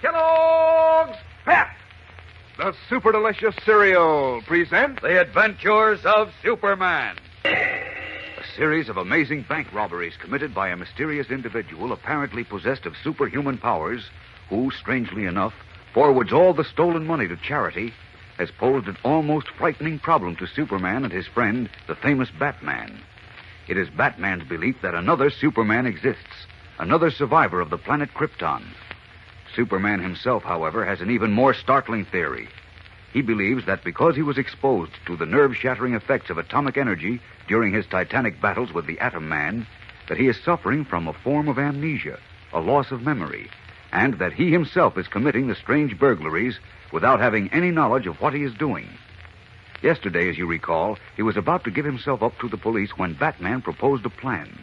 Kellogg's Pep, the super delicious cereal, presents The Adventures of Superman. A series of amazing bank robberies committed by a mysterious individual apparently possessed of superhuman powers who, strangely enough, forwards all the stolen money to charity, has posed an almost frightening problem to Superman and his friend, the famous Batman. It is Batman's belief that another Superman exists, another survivor of the planet Krypton. Superman himself, however, has an even more startling theory. He believes that because he was exposed to the nerve-shattering effects of atomic energy during his titanic battles with the Atom Man, that he is suffering from a form of amnesia, a loss of memory, and that he himself is committing the strange burglaries without having any knowledge of what he is doing. Yesterday, as you recall, he was about to give himself up to the police when Batman proposed a plan.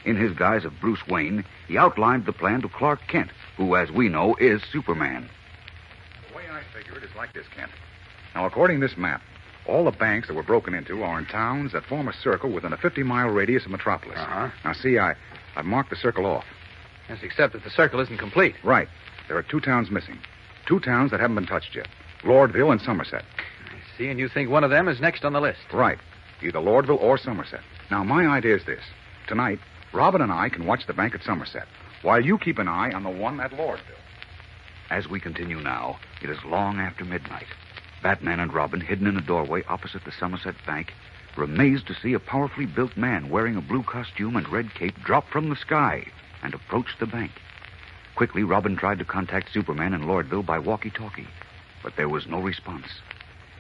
In his guise of Bruce Wayne, he outlined the plan to Clark Kent, who, as we know, is Superman. The way I figure it is like this, Kent. Now, according to this map, all the banks that were broken into are in towns that form a circle within a 50-mile radius of Metropolis. Now, see, I've marked the circle off. Yes, except that the circle isn't complete. Right. There are 2 towns missing. 2 towns that haven't been touched yet. Lordville and Somerset. I see, and you think one of them is next on the list. Right. Either Lordville or Somerset. Now, my idea is this. Tonight, Robin and I can watch the bank at Somerset, while you keep an eye on the one at Lordville. As we continue now, it is long after midnight. Batman and Robin, hidden in a doorway opposite the Somerset Bank, were amazed to see a powerfully built man wearing a blue costume and red cape drop from the sky and approach the bank. Quickly, Robin tried to contact Superman in Lordville by walkie-talkie, but there was no response.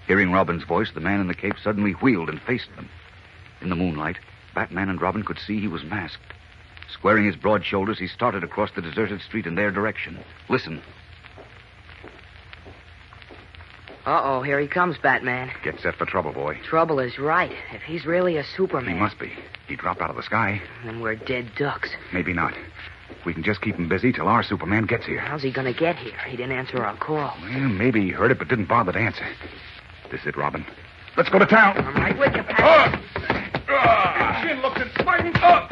Hearing Robin's voice, the man in the cape suddenly wheeled and faced them. In the moonlight, Batman and Robin could see he was masked. Squaring his broad shoulders, he started across the deserted street in their direction. Listen. Uh-oh, here he comes, Batman. Get set for trouble, boy. Trouble is right. If he's really a Superman... He must be. He dropped out of the sky. Then we're dead ducks. Maybe not. We can just keep him busy till our Superman gets here. How's he gonna get here? He didn't answer our call. Well, maybe he heard it but didn't bother to answer. This is it, Robin. Let's go to town. I'm right with you, Pat. Chin looks inspiring. Up.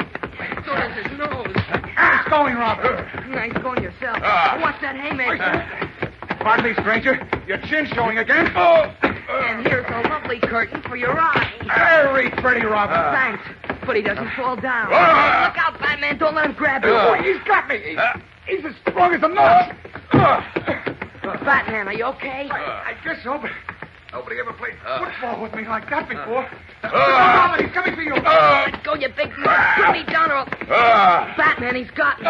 So does his nose. It's going, Robin. Nice going yourself. What's that haymaker? Pardon me, stranger. Your chin's showing again. And here's a lovely curtain for your eye. Very pretty, Robin. Thanks, but he doesn't fall down. Look out, Batman. Don't let him grab you. Oh, he's got me. He's as strong as a nut. Batman, are you okay? I guess so, but nobody ever played football with me like that before. Robin, he's coming for you. Let go, you big nut. Put me down or I'll... Batman, he's got me.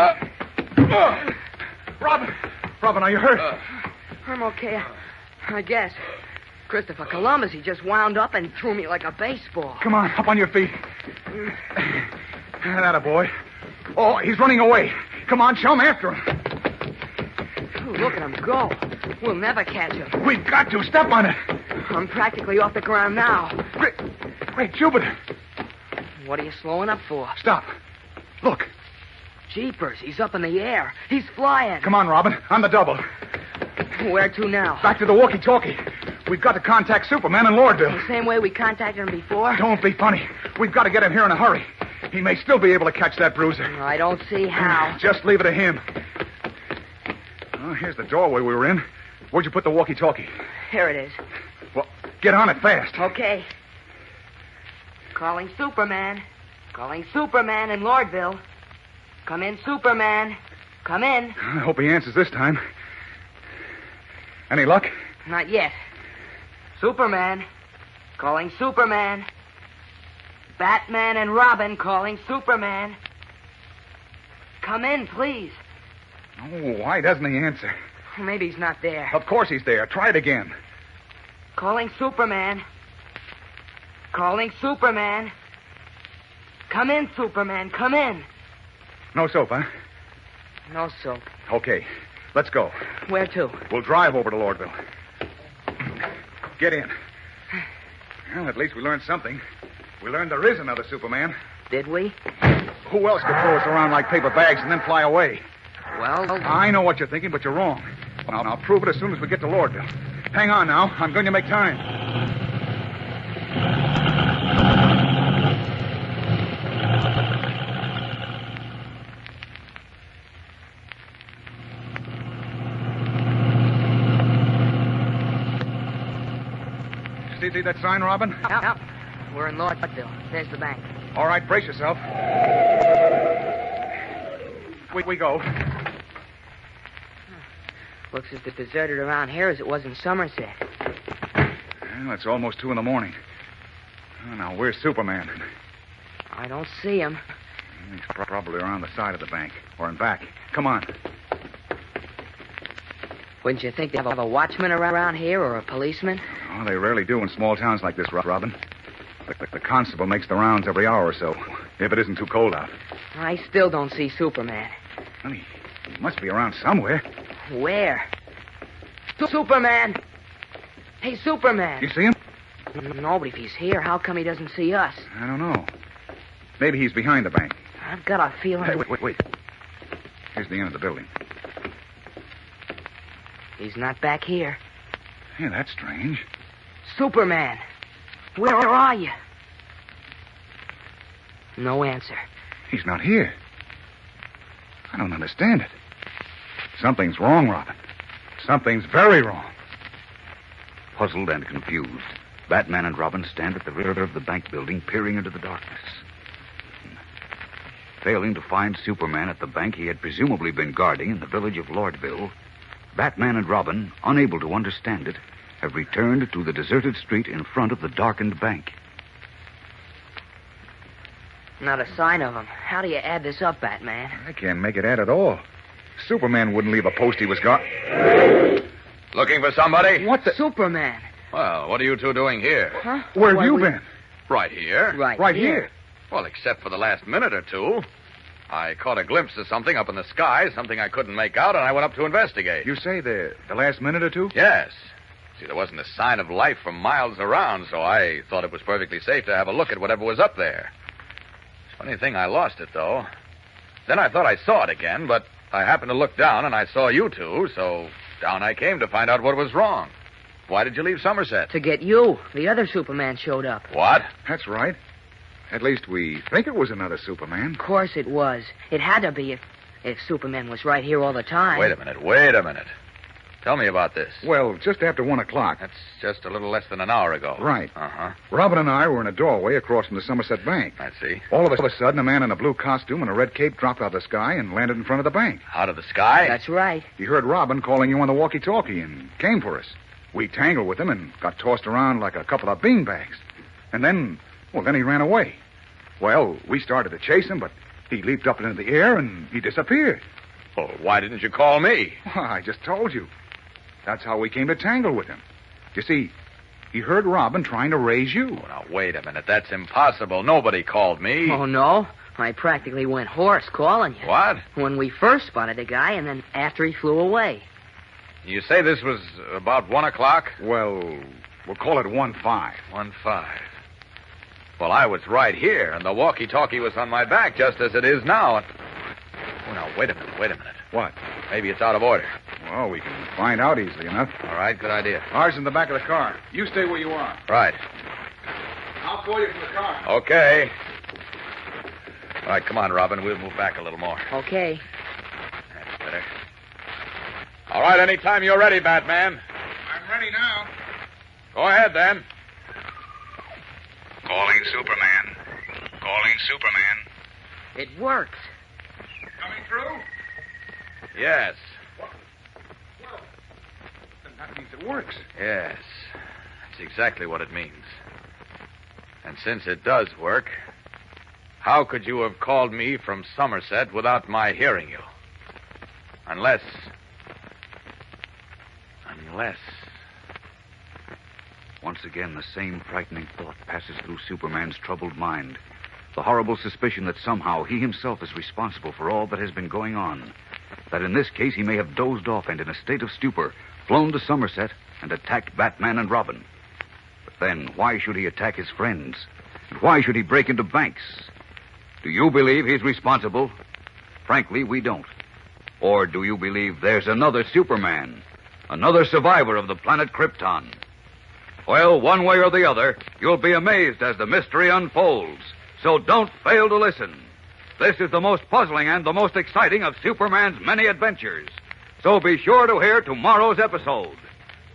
Robin, are you hurt? I'm okay, I guess. Christopher Columbus, he just wound up and threw me like a baseball. Come on, up on your feet. That boy. Oh, he's running away. Come on, chum, after him. Ooh, look at him go. We'll never catch him. We've got to. Step on it. I'm practically off the ground now. Great Jupiter. What are you slowing up for? Stop. Look. Jeepers, he's up in the air. He's flying. Come on, Robin. On the double. Where to now? Back to the walkie-talkie. We've got to contact Superman in Lordville. The same way we contacted him before? Don't be funny. We've got to get him here in a hurry. He may still be able to catch that bruiser. I don't see how. Just leave it to him. Oh, here's the doorway we were in. Where'd you put the walkie-talkie? Here it is. Well, get on it fast. Okay. Calling Superman. Calling Superman in Lordville. Come in, Superman. Come in. I hope he answers this time. Any luck? Not yet. Superman. Calling Superman. Batman and Robin calling Superman. Come in, please. Oh, why doesn't he answer? Maybe he's not there. Of course he's there. Try it again. Calling Superman. Calling Superman. Come in, Superman. Come in. No soap, huh? No soap. Okay. Let's go. Where to? We'll drive over to Lordville. Get in. Well, at least we learned something. We learned there is another Superman. Did we? Who else could throw us around like paper bags and then fly away? Well... I know what you're thinking, but you're wrong. I'll prove it as soon as we get to Lordville. Hang on now. I'm going to make time. You see that sign, Robin? Yep. We're in Lordville. There's the bank. All right, brace yourself. We go. Looks as deserted around here as it was in Somerset. Well, it's almost 2 a.m. Oh, now, where's Superman? I don't see him. He's probably around the side of the bank or in back. Come on. Wouldn't you think they'd have a watchman around here or a policeman? Oh, they rarely do in small towns like this, Robin. The constable makes the rounds every hour or so, if it isn't too cold out. I still don't see Superman. Well, he must be around somewhere. Where? Superman! Hey, Superman! You see him? No, but if he's here, how come he doesn't see us? I don't know. Maybe he's behind the bank. I've got a feeling... Hey, wait. Here's the end of the building. He's not back here. Yeah, that's strange. Superman! Where are you? No answer. He's not here. I don't understand it. Something's wrong, Robin. Something's very wrong. Puzzled and confused, Batman and Robin stand at the rear of the bank building, peering into the darkness. Failing to find Superman at the bank he had presumably been guarding in the village of Lordville, Batman and Robin, unable to understand it, have returned to the deserted street in front of the darkened bank. Not a sign of him. How do you add this up, Batman? I can't make it add at all. Superman wouldn't leave a post he was got. Looking for somebody? What the... Superman! Well, what are you two doing here? Huh? Where have Why, you we- been? Right here. Right here. Well, except for the last minute or two. I caught a glimpse of something up in the sky, something I couldn't make out, and I went up to investigate. You say the last minute or two? Yes. See, there wasn't a sign of life for miles around, so I thought it was perfectly safe to have a look at whatever was up there. Funny thing, I lost it, though. Then I thought I saw it again, but I happened to look down, and I saw you two, so down I came to find out what was wrong. Why did you leave Somerset? To get you. The other Superman showed up. What? That's right. At least we think it was another Superman. Of course it was. It had to be if Superman was right here all the time. Wait a minute. Tell me about this. Well, just after 1 o'clock. That's just a little less than an hour ago. Right. Uh-huh. Robin and I were in a doorway across from the Somerset Bank. I see. All of a sudden, a man in a blue costume and a red cape dropped out of the sky and landed in front of the bank. Out of the sky? That's right. He heard Robin calling you on the walkie-talkie and came for us. We tangled with him and got tossed around like a couple of beanbags. And then he ran away. Well, we started to chase him, but he leaped up into the air and he disappeared. Well, why didn't you call me? Well, I just told you. That's how we came to tangle with him. You see, he heard Robin trying to raise you. Oh, now, wait a minute. That's impossible. Nobody called me. Oh, no? I practically went hoarse calling you. What? When we first spotted the guy and then after he flew away. You say this was about 1 o'clock? Well, we'll call it 1-5. 1-5. Well, I was right here, and the walkie-talkie was on my back just as it is now. Oh, now, wait a minute. What? Maybe it's out of order. Well, we can find out easily enough. All right, good idea. Ours in the back of the car. You stay where you are. Right. I'll call you from the car. Okay. All right, come on, Robin. We'll move back a little more. Okay. That's better. All right, anytime you're ready, Batman. I'm ready now. Go ahead, then. Calling Superman. It works. Coming through? Yes. Well, then that means it works. Yes. That's exactly what it means. And since it does work, how could you have called me from Somerset without my hearing you? Unless... Once again, the same frightening thought passes through Superman's troubled mind. The horrible suspicion that somehow he himself is responsible for all that has been going on. That in this case he may have dozed off and in a state of stupor, flown to Somerset and attacked Batman and Robin. But then, why should he attack his friends? And why should he break into banks? Do you believe he's responsible? Frankly, we don't. Or do you believe there's another Superman? Another survivor of the planet Krypton? Well, one way or the other, you'll be amazed as the mystery unfolds. So don't fail to listen. This is the most puzzling and the most exciting of Superman's many adventures. So be sure to hear tomorrow's episode.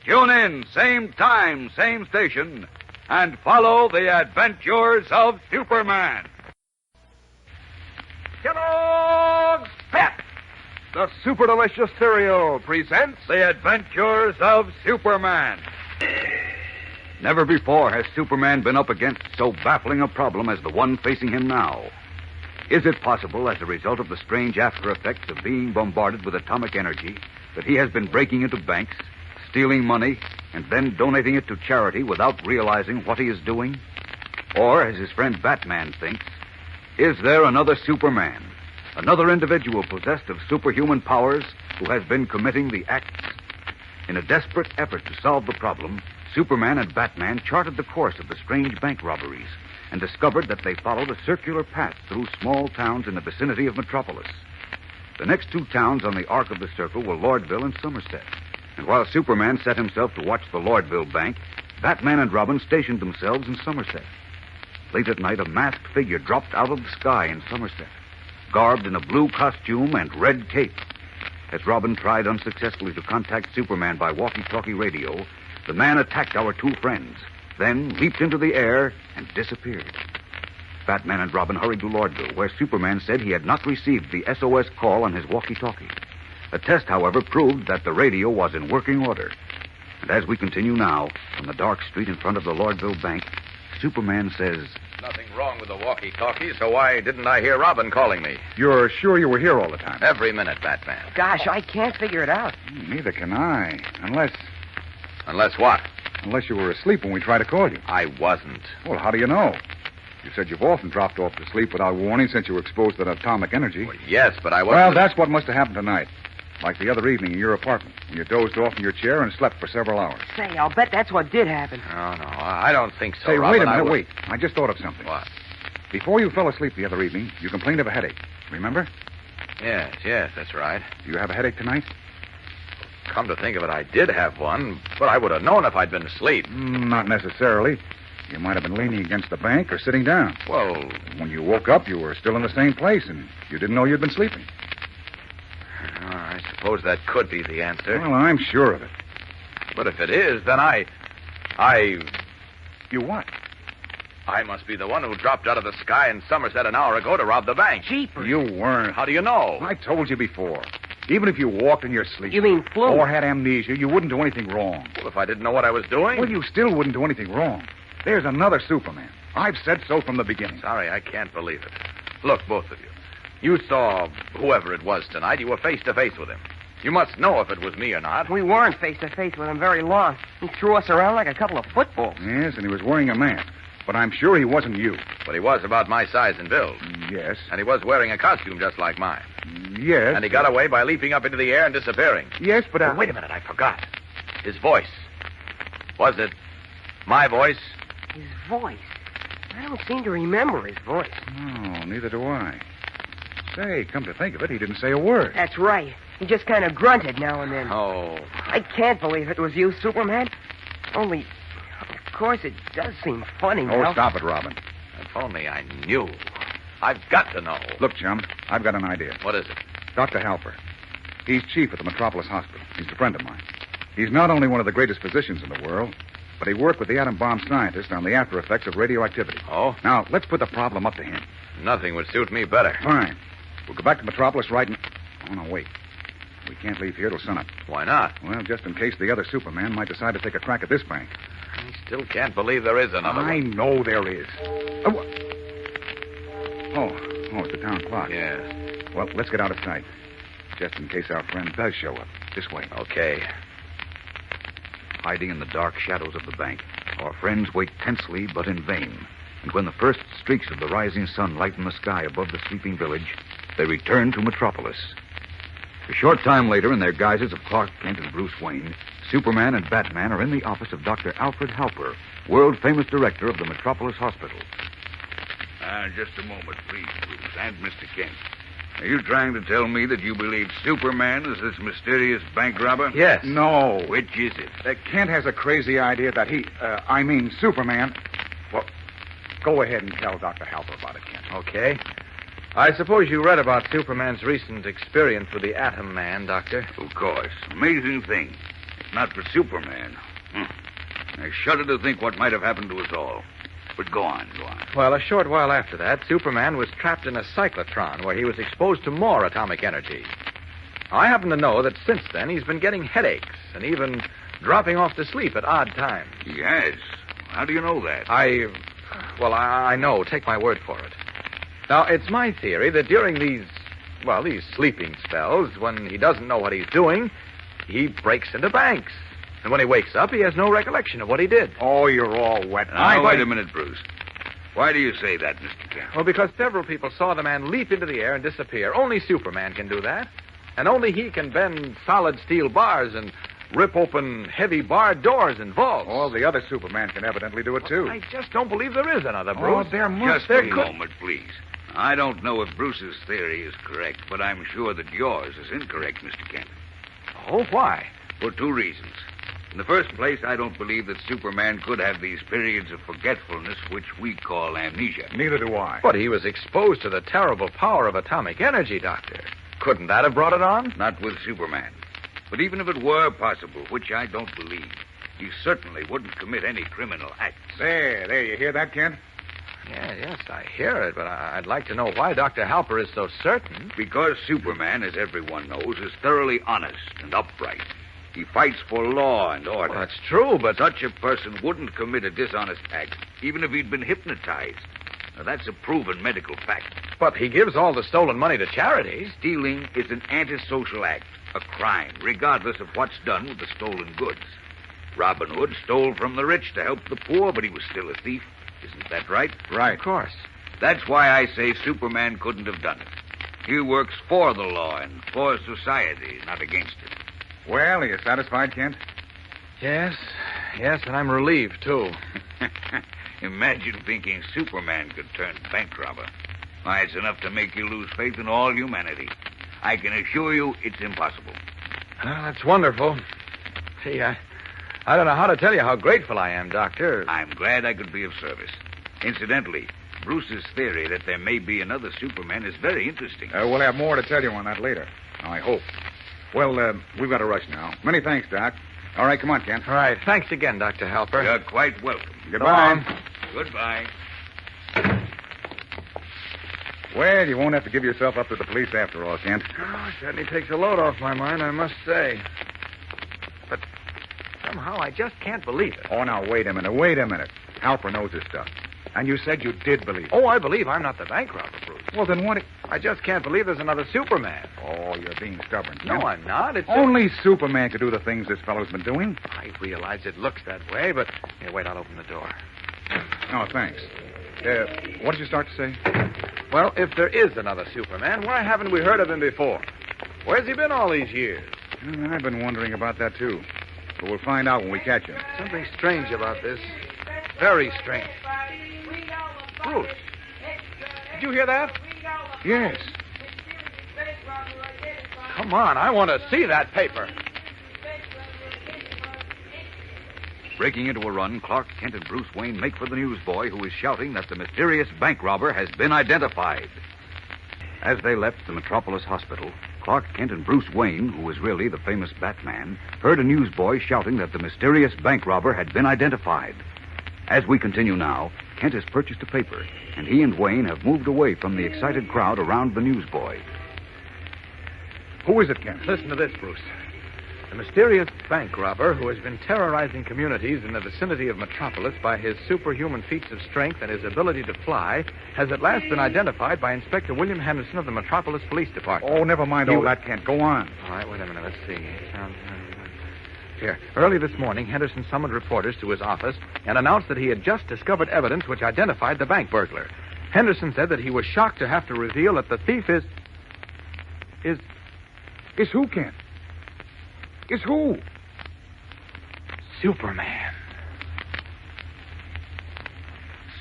Tune in, same time, same station, and follow the adventures of Superman. Kellogg's Pep, the super delicious cereal, presents The Adventures of Superman. Never before has Superman been up against so baffling a problem as the one facing him now. Is it possible, as a result of the strange after effects of being bombarded with atomic energy, that he has been breaking into banks, stealing money, and then donating it to charity without realizing what he is doing? Or, as his friend Batman thinks, is there another Superman, another individual possessed of superhuman powers who has been committing the acts? In a desperate effort to solve the problem, Superman and Batman charted the course of the strange bank robberies and discovered that they followed a circular path through small towns in the vicinity of Metropolis. The next two towns on the arc of the circle were Lordville and Somerset. And while Superman set himself to watch the Lordville bank, Batman and Robin stationed themselves in Somerset. Late at night, a masked figure dropped out of the sky in Somerset, garbed in a blue costume and red cape. As Robin tried unsuccessfully to contact Superman by walkie-talkie radio, the man attacked our two friends, then leaped into the air and disappeared. Batman and Robin hurried to Lordville, where Superman said he had not received the SOS call on his walkie-talkie. A test, however, proved that the radio was in working order. And as we continue now, from the dark street in front of the Lordville Bank, Superman says, Nothing wrong with the walkie-talkie, so why didn't I hear Robin calling me? You're sure you were here all the time? Every minute, Batman. Gosh, I can't figure it out. Neither can I. Unless what? Unless you were asleep when we tried to call you. I wasn't. Well, how do you know? You said you've often dropped off to sleep without warning since you were exposed to that atomic energy. Well, yes, but I wasn't... Well, that's what must have happened tonight. Like the other evening in your apartment, when you dozed off in your chair and slept for several hours. Say, I'll bet that's what did happen. No, I don't think so, Say, Robin. wait a minute, wait. I just thought of something. What? Before you fell asleep the other evening, you complained of a headache. Remember? Yes, that's right. Do you have a headache tonight? Come to think of it, I did have one, but I would have known if I'd been asleep. Not necessarily. You might have been leaning against the bank or sitting down. Well, when you woke up, you were still in the same place, and you didn't know you'd been sleeping. I suppose that could be the answer. Well, I'm sure of it. But if it is, then I... You what? I must be the one who dropped out of the sky in Somerset an hour ago to rob the bank. Jeepers. You weren't. How do you know? I told you before. Even if you walked in your sleep... You mean flew? Or had amnesia, you wouldn't do anything wrong. Well, if I didn't know what I was doing... Well, you still wouldn't do anything wrong. There's another Superman. I've said so from the beginning. Sorry, I can't believe it. Look, both of you. You saw whoever it was tonight. You were face-to-face with him. You must know if it was me or not. We weren't face-to-face with him very long. He threw us around like a couple of footballs. Yes, and he was wearing a mask. But I'm sure he wasn't you. But he was about my size and build. Yes. And he was wearing a costume just like mine. Yes. And he got away by leaping up into the air and disappearing. Yes, but... Oh, wait a minute, I forgot. His voice. Was it my voice? His voice? I don't seem to remember his voice. No, neither do I. Say, come to think of it, he didn't say a word. That's right. He just kind of grunted now and then. Oh. I can't believe it was you, Superman. Only, of course, it does seem funny now. Oh, stop it, Robin. If only I knew. I've got to know. Look, chum, I've got an idea. What is it? Dr. Halper. He's chief at the Metropolis Hospital. He's a friend of mine. He's not only one of the greatest physicians in the world, but he worked with the atom bomb scientist on the after effects of radioactivity. Oh? Now, let's put the problem up to him. Nothing would suit me better. Fine. We'll go back to Metropolis right in... Oh, no, wait. We can't leave here till sunup. Why not? Well, just in case the other Superman might decide to take a crack at this bank. I still can't believe there is another I one. know there is. Oh, it's the town clock. Yeah. Well, let's get out of sight. Just in case our friend does show up. This way. Okay. Hiding in the dark shadows of the bank, our friends wait tensely but in vain. And when the first streaks of the rising sun lighten the sky above the sleeping village, they return to Metropolis. A short time later, in their guises of Clark Kent and Bruce Wayne, Superman and Batman are in the office of Dr. Alfred Halper, world-famous director of the Metropolis Hospital. Just a moment, please, Bruce, and Mr. Kent. Are you trying to tell me that you believe Superman is this mysterious bank robber? Yes. No. Which is it? Kent has a crazy idea that Superman... Well, go ahead and tell Dr. Halper about it, Kent. Okay. I suppose you read about Superman's recent experience with the Atom Man, Doctor. Of course. Amazing thing. If not for Superman. I shudder to think what might have happened to us all. But go on. Well, a short while after that, Superman was trapped in a cyclotron where he was exposed to more atomic energy. I happen to know that since then he's been getting headaches and even dropping off to sleep at odd times. He has. How do you know that? I know. Take my word for it. Now, it's my theory that during these sleeping spells, when he doesn't know what he's doing, he breaks into banks. And when he wakes up, he has no recollection of what he did. Oh, you're all wet. Wait a minute, Bruce. Why do you say that, Mr. Kent? Well, because several people saw the man leap into the air and disappear. Only Superman can do that. And only he can bend solid steel bars and rip open heavy barred doors and vaults. All the other Superman can evidently do it, too. I just don't believe there is another, Bruce. Oh, there must Just be. a moment, please. I don't know if Bruce's theory is correct, but I'm sure that yours is incorrect, Mr. Kent. Oh, why? For two reasons. In the first place, I don't believe that Superman could have these periods of forgetfulness which we call amnesia. Neither do I. But he was exposed to the terrible power of atomic energy, Doctor. Couldn't that have brought it on? Not with Superman. But even if it were possible, which I don't believe, he certainly wouldn't commit any criminal acts. There, you hear that, Kent? Yes, I hear it, but I'd like to know why Dr. Halper is so certain. Because Superman, as everyone knows, is thoroughly honest and upright. He fights for law and order. Well, that's true, but Such a person wouldn't commit a dishonest act, even if he'd been hypnotized. Now, that's a proven medical fact. But he gives all the stolen money to charities. Stealing is an antisocial act, a crime, regardless of what's done with the stolen goods. Robin Hood stole from the rich to help the poor, but he was still a thief. Isn't that right? Right. Of course. That's why I say Superman couldn't have done it. He works for the law and for society, not against it. Well, are you satisfied, Kent? Yes, and I'm relieved, too. Imagine thinking Superman could turn bank robber. Why, it's enough to make you lose faith in all humanity. I can assure you it's impossible. Well, that's wonderful. See, I don't know how to tell you how grateful I am, Doctor. I'm glad I could be of service. Incidentally, Bruce's theory that there may be another Superman is very interesting. We'll have more to tell you on that later. I hope. Well, we've got to rush now. Many thanks, Doc. All right, come on, Kent. All right, thanks again, Dr. Halper. You're quite welcome. Goodbye. Goodbye. Well, you won't have to give yourself up to the police after all, Kent. Oh, certainly takes a load off my mind, I must say. But somehow I just can't believe it. Oh, now, wait a minute. Halper knows his stuff. And you said you did believe it. Oh, I believe I'm not the bank robber, Bruce. Well, then what... I just can't believe there's another Superman. Oh, you're being stubborn, Kent. No, I'm not. It's Only Superman could do the things this fellow's been doing. I realize it looks that way, but... Here, wait, I'll open the door. Oh, thanks. What did you start to say? Well, if there is another Superman, why haven't we heard of him before? Where's he been all these years? I've been wondering about that, too. But we'll find out when we catch him. Something strange about this. Very strange. Bruce, did you hear that? Yes. Come on, I want to see that paper. Breaking into a run, Clark Kent and Bruce Wayne make for the newsboy, who is shouting that the mysterious bank robber has been identified. As they left the Metropolis Hospital, Clark Kent and Bruce Wayne, who was really the famous Batman, heard a newsboy shouting that the mysterious bank robber had been identified. As we continue now, Kent has purchased a paper, and he and Wayne have moved away from the excited crowd around the newsboy. Who is it, Kent? Listen to this, Bruce. The mysterious bank robber who has been terrorizing communities in the vicinity of Metropolis by his superhuman feats of strength and his ability to fly has at last been identified by Inspector William Henderson of the Metropolis Police Department. Oh, never mind all that, Kent. Go on. All right, wait a minute. Let's see. Here. Early this morning, Henderson summoned reporters to his office and announced that he had just discovered evidence which identified the bank burglar. Henderson said that he was shocked to have to reveal that the thief is who, Kent? Is who? Superman.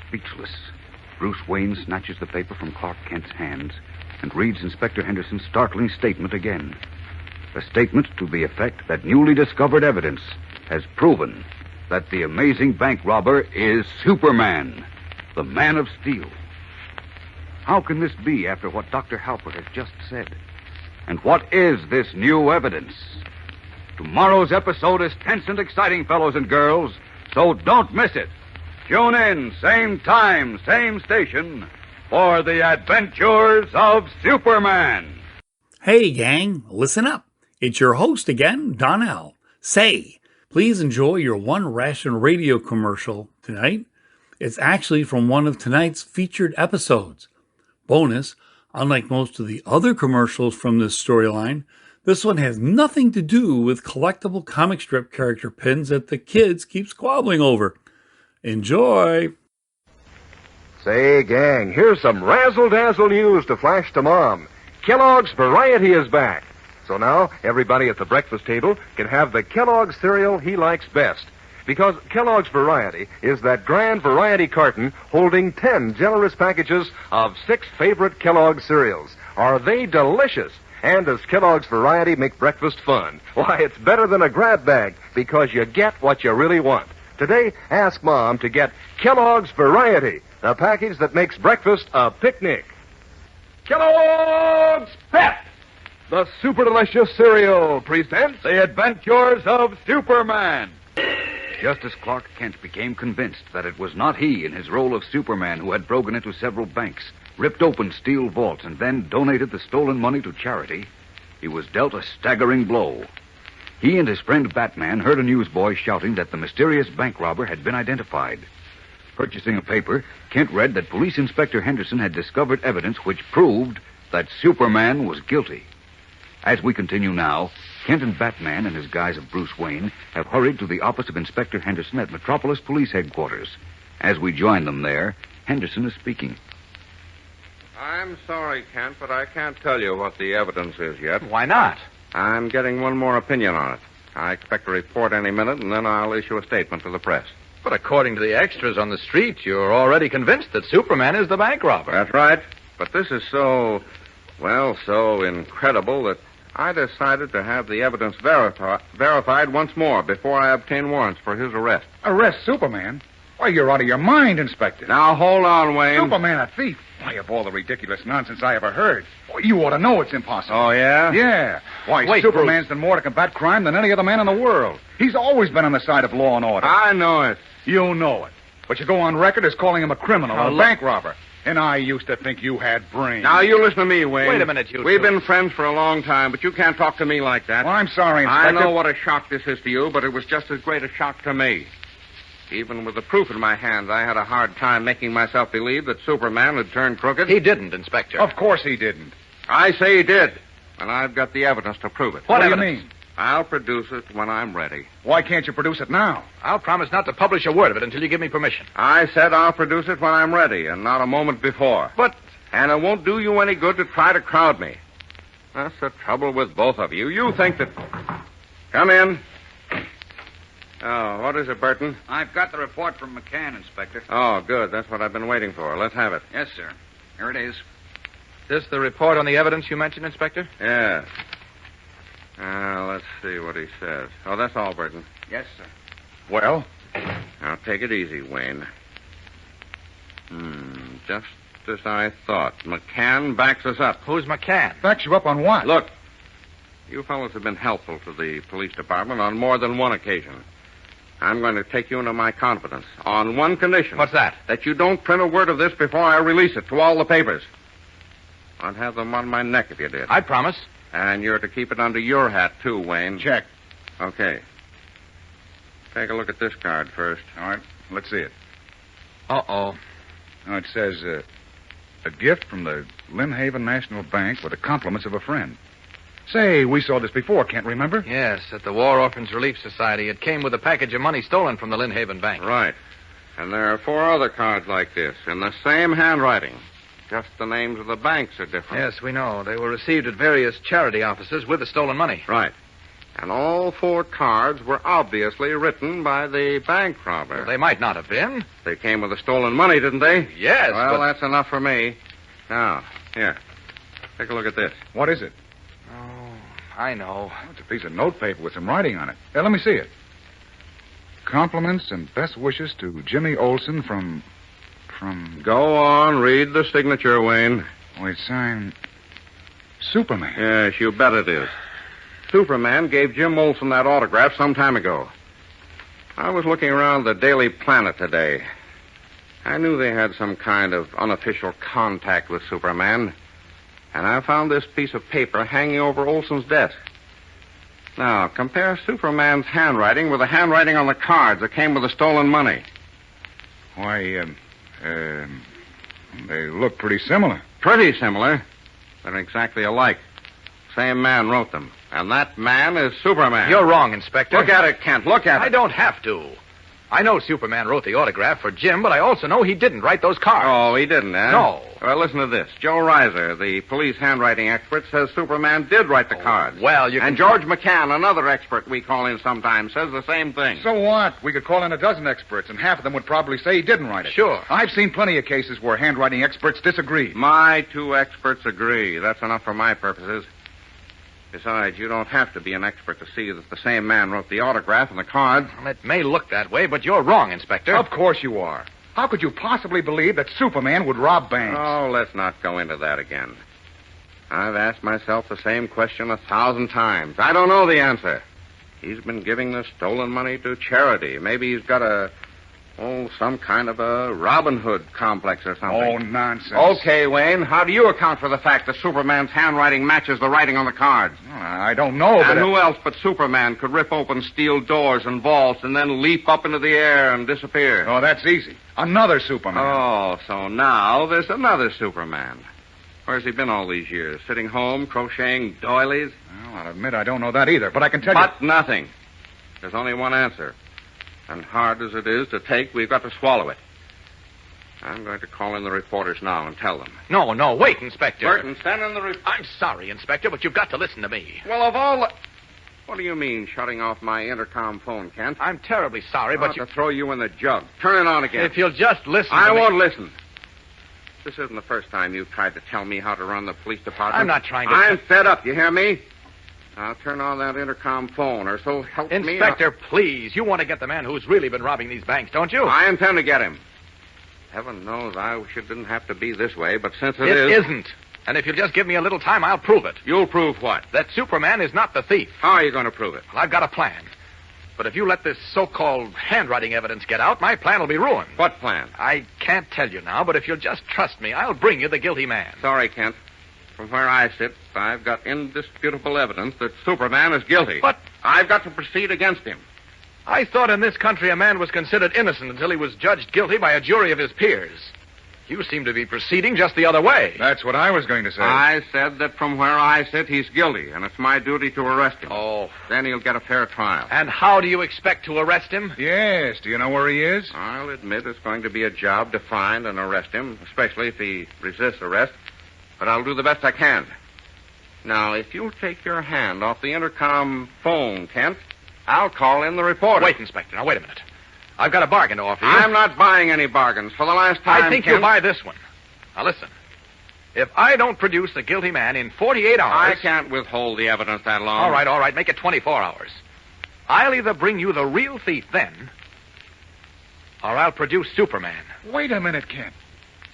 Speechless, Bruce Wayne snatches the paper from Clark Kent's hands and reads Inspector Henderson's startling statement again. A statement to the effect that newly discovered evidence has proven that the amazing bank robber is Superman, the Man of Steel. How can this be after what Dr. Halper has just said? And what is this new evidence? Tomorrow's episode is tense and exciting, fellows and girls, So don't miss it. Tune in, same time, same station, for the adventures of Superman. Hey, gang, listen up. It's your host again, Donnell. Say, please enjoy your one ration radio commercial tonight. It's actually from one of tonight's featured episodes. Bonus, unlike most of the other commercials from this storyline, this one has nothing to do with collectible comic strip character pins that the kids keep squabbling over. Enjoy! Say, gang, here's some razzle-dazzle news to flash to Mom. Kellogg's Variety is back. So now everybody at the breakfast table can have the Kellogg's cereal he likes best. Because Kellogg's Variety is that grand variety carton holding 10 generous packages of 6 favorite Kellogg's cereals. Are they delicious? And does Kellogg's Variety make breakfast fun? Why, it's better than a grab bag because you get what you really want. Today, ask Mom to get Kellogg's Variety, the package that makes breakfast a picnic. Kellogg's Pep, the super delicious cereal, presents The Adventures of Superman. Just as Clark Kent became convinced that it was not he in his role of Superman who had broken into several banks, ripped open steel vaults, and then donated the stolen money to charity, he was dealt a staggering blow. He and his friend Batman heard a newsboy shouting that the mysterious bank robber had been identified. Purchasing a paper, Kent read that Police Inspector Henderson had discovered evidence which proved that Superman was guilty. As we continue now, Kent and Batman, in his guise of Bruce Wayne, have hurried to the office of Inspector Henderson at Metropolis Police Headquarters. As we join them there, Henderson is speaking. I'm sorry, Kent, but I can't tell you what the evidence is yet. Why not? I'm getting one more opinion on it. I expect a report any minute, and then I'll issue a statement to the press. But according to the extras on the street, you're already convinced that Superman is the bank robber. That's right. But this is so incredible that I decided to have the evidence verified once more before I obtain warrants for his arrest. Arrest Superman? Why, you're out of your mind, Inspector. Now, hold on, Wayne. Superman a thief? Why, of all the ridiculous nonsense I ever heard, you ought to know it's impossible. Oh, yeah? Yeah. Why, Wait, Superman's done more to combat crime than any other man in the world. He's always been on the side of law and order. I know it. You know it. But you go on record as calling him a criminal, a bank robber. And I used to think you had brains. Now, you listen to me, Wayne. Wait a minute, you We've two. been friends for a long time, but you can't talk to me like that. Well, I'm sorry, I Inspector. know what a shock this is to you, but it was just as great a shock to me. Even with the proof in my hands, I had a hard time making myself believe that Superman had turned crooked. He didn't, Inspector. Of course he didn't. I say he did, and I've got the evidence to prove it. What do you evidence? mean? I'll produce it when I'm ready. Why can't you produce it now? I'll promise not to publish a word of it until you give me permission. I said I'll produce it when I'm ready, and not a moment before. But And it won't do you any good to try to crowd me. That's the trouble with both of you. You think that... Come in. Oh, what is it, Burton? I've got the report from McCann, Inspector. Oh, good. That's what I've been waiting for. Let's have it. Yes, sir. Here it is. this the report on the evidence you mentioned, Inspector? Yes. Let's see what he says. Oh, that's all, Burton. Yes, sir. Well? Now, take it easy, Wayne. Just as I thought. McCann backs us up. Who's McCann? Backs you up on what? Look, you fellows have been helpful to the police department on more than one occasion. I'm going to take you into my confidence on one condition. What's that? That you don't print a word of this before I release it to all the papers. I'd have them on my neck if you did. I promise. And you're to keep it under your hat, too, Wayne. Check. Okay. Take a look at this card first. All right, let's see it. Uh-oh. Now, it says, a gift from the Lynn Haven National Bank with the compliments of a friend. Say, we saw this before, can't remember? Yes, at the War Orphans Relief Society. It came with a package of money stolen from the Lynn Haven Bank. Right. And there are 4 other cards like this, in the same handwriting. Just the names of the banks are different. Yes, we know. They were received at various charity offices with the stolen money. Right. And all 4 cards were obviously written by the bank robber. Well, they might not have been. They came with the stolen money, didn't they? Yes, Well, but... that's enough for me. Now, here. Take a look at this. What is it? Oh, I know. Oh, it's a piece of notepaper with some writing on it. Let me see it. Compliments and best wishes to Jimmy Olsen from... Go on, read the signature, Wayne. Oh, it's signed... Superman. Yes, you bet it is. Superman gave Jim Olsen that autograph some time ago. I was looking around the Daily Planet today. I knew they had some kind of unofficial contact with Superman, and I found this piece of paper hanging over Olson's desk. Now, compare Superman's handwriting with the handwriting on the cards that came with the stolen money. Why, they look pretty similar. Pretty similar. They're exactly alike. Same man wrote them. And that man is Superman. You're wrong, Inspector. Look at it, Kent. Look at it. I don't have to. I know Superman wrote the autograph for Jim, but I also know he didn't write those cards. Oh, he didn't, eh? No. Well, listen to this. Joe Reiser, the police handwriting expert, says Superman did write the cards. Well, you And George McCann, another expert we call in sometimes, says the same thing. So what? We could call in a dozen experts, and half of them would probably say he didn't write it. Sure. I've seen plenty of cases where handwriting experts disagree. My two experts agree. That's enough for my purposes. Besides, you don't have to be an expert to see that the same man wrote the autograph and the cards. Well, it may look that way, but you're wrong, Inspector. Of course you are. How could you possibly believe that Superman would rob banks? Oh, let's not go into that again. I've asked myself the same question 1,000 times. I don't know the answer. He's been giving the stolen money to charity. Maybe he's got some kind of a Robin Hood complex or something. Oh, nonsense. Okay, Wayne, how do you account for the fact that Superman's handwriting matches the writing on the cards? I don't know, but... And who else but Superman could rip open steel doors and vaults and then leap up into the air and disappear? Oh, that's easy. Another Superman. Oh, so now there's another Superman. Where's he been all these years? Sitting home, crocheting doilies? Well, I'll admit I don't know that either, but I can tell But nothing. There's only one answer. And hard as it is to take, we've got to swallow it. I'm going to call in the reporters now and tell them. No, wait, Inspector. Burton, send in the I'm sorry, Inspector, but you've got to listen to me. Well, of all the... What do you mean, shutting off my intercom phone, Kent? I'm terribly sorry, but to throw you in the jug. Turn it on again. If you'll just listen I to me... won't listen. This isn't the first time you've tried to tell me how to run the police department. I'm not trying to... I'm fed up, you hear me? Now turn on that intercom phone, or so help me... Inspector, please, you want to get the man who's really been robbing these banks, don't you? I intend to get him. Heaven knows I wish it didn't have to be this way, but since it is... is... It isn't. And if you'll just give me a little time, I'll prove it. You'll prove what? That Superman is not the thief. How are you going to prove it? Well, I've got a plan. But if you let this so-called handwriting evidence get out, my plan will be ruined. What plan? I can't tell you now, but if you'll just trust me, I'll bring you the guilty man. Sorry, Kent. From where I sit, I've got indisputable evidence that Superman is guilty. But I've got to proceed against him. I thought in this country a man was considered innocent until he was judged guilty by a jury of his peers. You seem to be proceeding just the other way. That's what I was going to say. I said that from where I sit, he's guilty, and it's my duty to arrest him. Oh. Then he'll get a fair trial. And how do you expect to arrest him? Yes. Do you know where he is? I'll admit it's going to be a job to find and arrest him, especially if he resists arrest. But I'll do the best I can. Now, if you'll take your hand off the intercom phone, Kent, I'll call in the reporter. Wait, Inspector. Now, wait a minute. I've got a bargain to offer you. I'm not buying any bargains. For the last time, I think Kent, you'll buy this one. Now, listen. If I don't produce the guilty man in 48 hours... I can't withhold the evidence that long. All right. Make it 24 hours. I'll either bring you the real thief then, or I'll produce Superman. Wait a minute, Kent.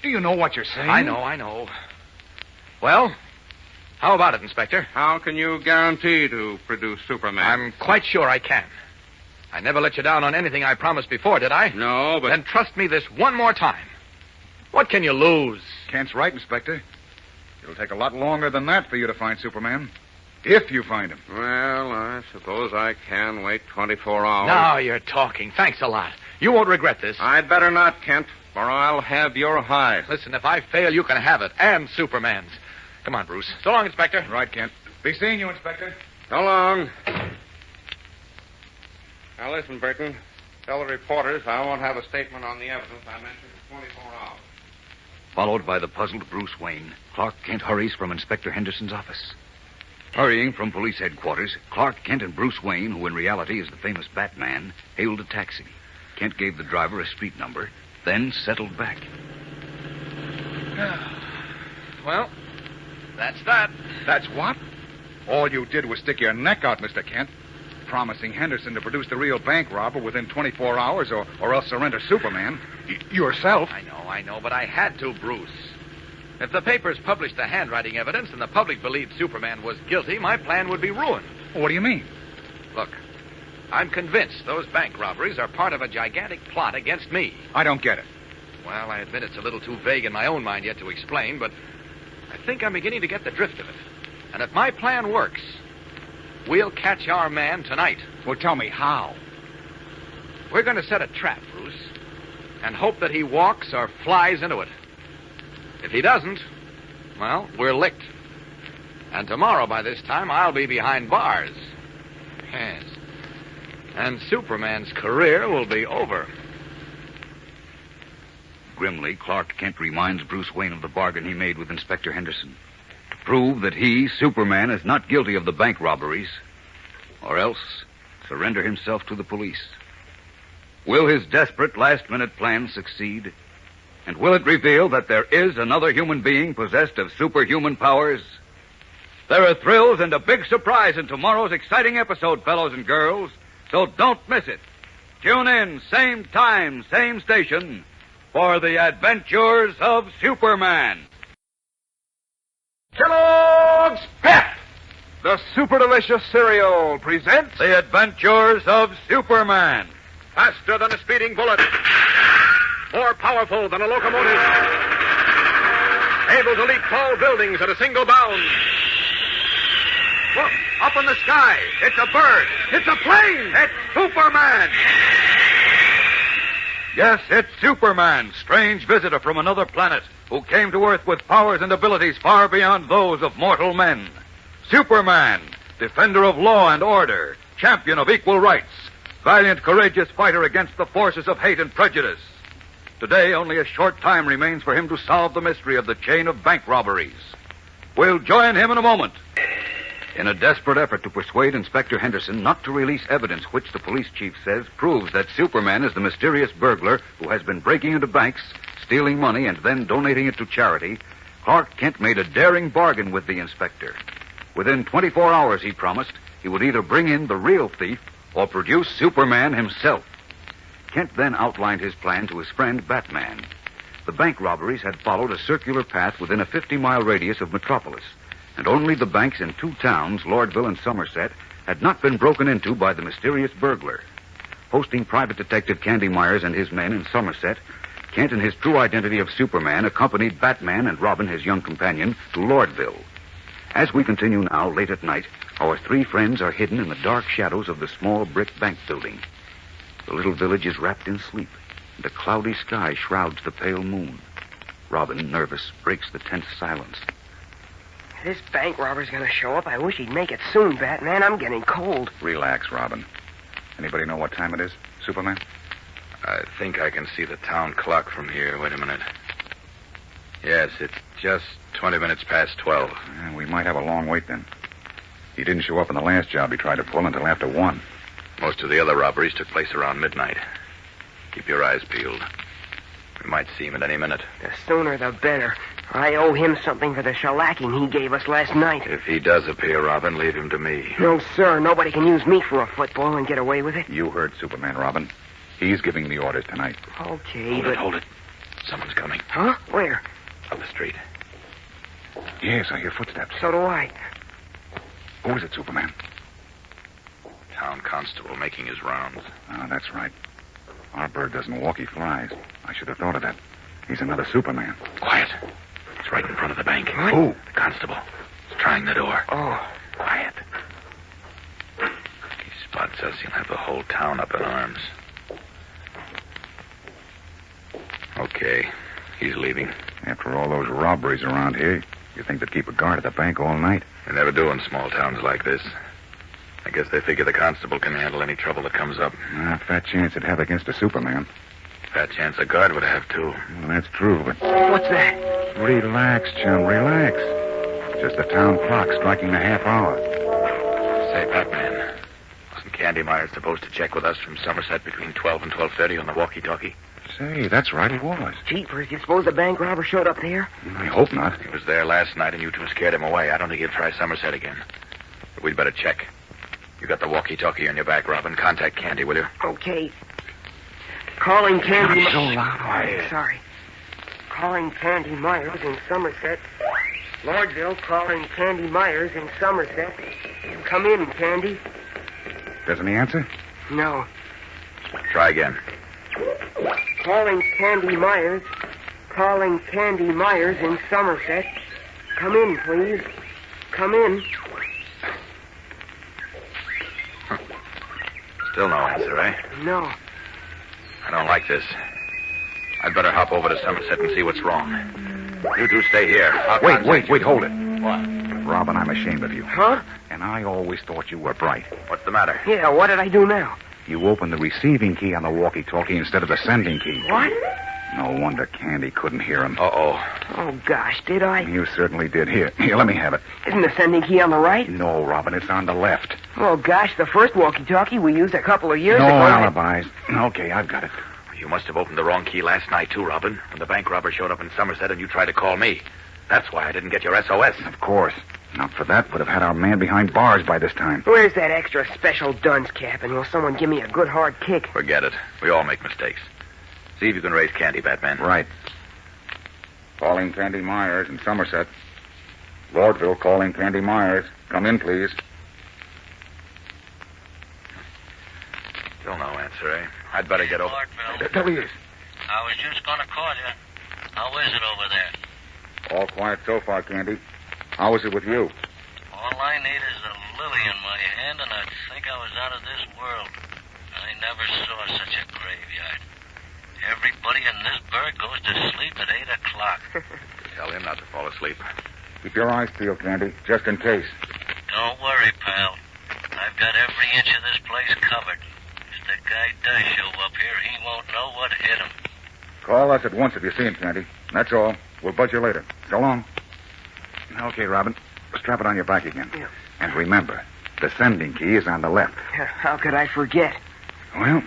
Do you know what you're saying? I know. Well, how about it, Inspector? How can you guarantee to produce Superman? I'm quite sure I can. I never let you down on anything I promised before, did I? No, but... Then trust me this one more time. What can you lose? Kent's right, Inspector. It'll take a lot longer than that for you to find Superman. If you find him. Well, I suppose I can wait 24 hours. Now you're talking. Thanks a lot. You won't regret this. I'd better not, Kent, or I'll have your hide. Listen, if I fail, you can have it. And Superman's. Come on, Bruce. So long, Inspector. Right, Kent. Be seeing you, Inspector. So long. Now, listen, Burton. Tell the reporters I won't have a statement on the evidence I mentioned for 24 hours. Followed by the puzzled Bruce Wayne, Clark Kent hurries from Inspector Henderson's office. Hurrying from police headquarters, Clark Kent and Bruce Wayne, who in reality is the famous Batman, hailed a taxi. Kent gave the driver a street number, then settled back. Well, that's that. That's what? All you did was stick your neck out, Mr. Kent, promising Henderson to produce the real bank robber within 24 hours or else surrender Superman. Yourself. I know, but I had to, Bruce. If the papers published the handwriting evidence and the public believed Superman was guilty, my plan would be ruined. What do you mean? Look, I'm convinced those bank robberies are part of a gigantic plot against me. I don't get it. Well, I admit it's a little too vague in my own mind yet to explain, but I think I'm beginning to get the drift of it. And if my plan works, we'll catch our man tonight. Well, tell me how. We're going to set a trap, Bruce, and hope that he walks or flies into it. If he doesn't, well, we're licked. And tomorrow by this time, I'll be behind bars. Yes. And Superman's career will be over. Grimly, Clark Kent reminds Bruce Wayne of the bargain he made with Inspector Henderson to prove that he, Superman, is not guilty of the bank robberies, or else surrender himself to the police. Will his desperate last-minute plan succeed? And will it reveal that there is another human being possessed of superhuman powers? There are thrills and a big surprise in tomorrow's exciting episode, fellows and girls, so don't miss it. Tune in, same time, same station, for the adventures of Superman. Kellogg's Pep, the super delicious cereal, presents The Adventures of Superman. faster than a speeding bullet, more powerful than a locomotive, able to leap tall buildings at a single bound. Look, up in the sky, it's a bird, it's a plane, it's Superman. Yes, it's Superman, strange visitor from another planet who came to Earth with powers and abilities far beyond those of mortal men. Superman, defender of law and order, champion of equal rights, valiant, courageous fighter against the forces of hate and prejudice. Today, only a short time remains for him to solve the mystery of the chain of bank robberies. We'll join him in a moment. In a desperate effort to persuade Inspector Henderson not to release evidence which the police chief says proves that Superman is the mysterious burglar who has been breaking into banks, stealing money, and then donating it to charity, Clark Kent made a daring bargain with the inspector. Within 24 hours, he promised, he would either bring in the real thief or produce Superman himself. Kent then outlined his plan to his friend Batman. The bank robberies had followed a circular path within a 50-mile radius of Metropolis, and only the banks in two towns, Lordville and Somerset, had not been broken into by the mysterious burglar. Posting Private Detective Candy Myers and his men in Somerset, Kent, in his true identity of Superman, accompanied Batman and Robin, his young companion, to Lordville. As we continue now, late at night, our three friends are hidden in the dark shadows of the small brick bank building. The little village is wrapped in sleep, and a cloudy sky shrouds the pale moon. Robin, nervous, breaks the tense silence. This bank robber's gonna show up. I wish he'd make it soon, Batman. I'm getting cold. Relax, Robin. Anybody know what time it is, Superman? I think I can see the town clock from here. Wait a minute. Yes, it's just 20 minutes past 12. Yeah, we might have a long wait then. He didn't show up in the last job he tried to pull until after 1. Most of the other robberies took place around midnight. Keep your eyes peeled. We might see him at any minute. The sooner the better. I owe him something for the shellacking he gave us last night. If he does appear, Robin, leave him to me. No, sir. Nobody can use me for a football and get away with it. You heard Superman, Robin. He's giving the orders tonight. Okay, Hold it. Someone's coming. Huh? Where? Up the street. Yes, I hear footsteps. So do I. Who is it, Superman? Town constable making his rounds. Oh, that's right. Our bird doesn't walk, he flies. I should have thought of that. He's another Superman. Quiet. It's right in front of the bank. What? Who? The constable. He's trying the door. Oh. Quiet. If he spots us, he'll have the whole town up in arms. Okay. He's leaving. After all those robberies around here, you think they'd keep a guard at the bank all night? They never do in small towns like this. I guess they figure the constable can handle any trouble that comes up. Fat chance it'd have against a Superman. Fat chance a guard would have, too. Well, that's true, but... What's that? Relax, chum, relax. Just the town clock striking the half hour. Say, Batman, wasn't Candy Myers supposed to check with us from Somerset between 12 and 12:30 on the walkie-talkie? Say, that's right, it was. Jeepers, you suppose the bank robber showed up there? I hope not. He was there last night, and you two scared him away. I don't think he'll try Somerset again. But we'd better check. You got the walkie-talkie on your back, Robin. Contact Candy, will you? Okay. Calling Candy... Not so loud. Quiet. Sorry. Calling Candy Myers in Somerset. Lordville calling Candy Myers in Somerset. Come in, Candy. Doesn't he answer? No. Try again. Calling Candy Myers. Calling Candy Myers in Somerset. Come in, please. Come in. Still no answer, eh? No. I don't like this. I'd better hop over to Somerset and see what's wrong. You two stay here. Wait, hold it. What? Robin, I'm ashamed of you. Huh? And I always thought you were bright. What's the matter? Yeah, what did I do now? You opened the receiving key on the walkie-talkie instead of the sending key. What? No wonder Candy couldn't hear him. Uh-oh. Oh, gosh, did I? You certainly did. Here, let me have it. Isn't the sending key on the right? No, Robin, it's on the left. Oh, gosh, the first walkie-talkie we used a couple of years No ago. alibis. Okay, I've got it. You must have opened the wrong key last night, too, Robin, when the bank robber showed up in Somerset and you tried to call me. That's why I didn't get your SOS. Of course. Not for that, would have had our man behind bars by this time. Where's that extra special dunce cap? And will someone give me a good hard kick? Forget it. We all make mistakes. See if you can raise Candy, Batman. Right. Calling Candy Myers in Somerset. Lordville calling Candy Myers. Come in, please. Still no answer, eh? I'd better get over. There he is. I was just going to call you. How is it over there? All quiet so far, Candy. How is it with you? All I need is a lily in my hand, and I'd think I was out of this world. I never saw such a graveyard. Everybody in this burg goes to sleep at 8 o'clock. Tell him not to fall asleep. Keep your eyes peeled, Candy, just in case. Don't worry, pal. I've got every inch of this place covered. If the guy does show up here, he won't know what hit him. Call us at once if you see him, Candy. That's all. We'll buzz you later. So long. Okay, Robin. Strap it on your back again. Yeah. And remember, the sending key is on the left. How could I forget? Well,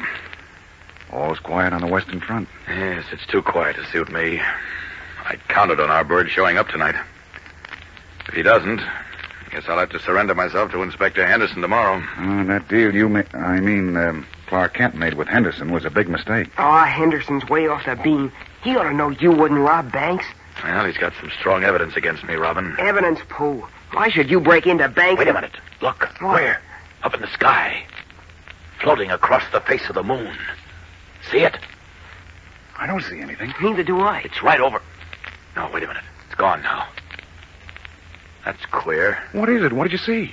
all's quiet on the Western Front. Yes, it's too quiet to suit me. I counted on our bird showing up tonight. If he doesn't, I guess I'll have to surrender myself to Inspector Henderson tomorrow. That deal Clark Kent made with Henderson was a big mistake. Oh, Henderson's way off the beam. He ought to know you wouldn't rob banks. Well, he's got some strong evidence against me, Robin. Evidence, poo. Why should you break into banks? Wait a minute. Look. What? Where? Up in the sky. Floating across the face of the moon. See it? I don't see anything. Neither do I. It's right over. No, wait a minute. It's gone now. That's queer. What is it? What did you see?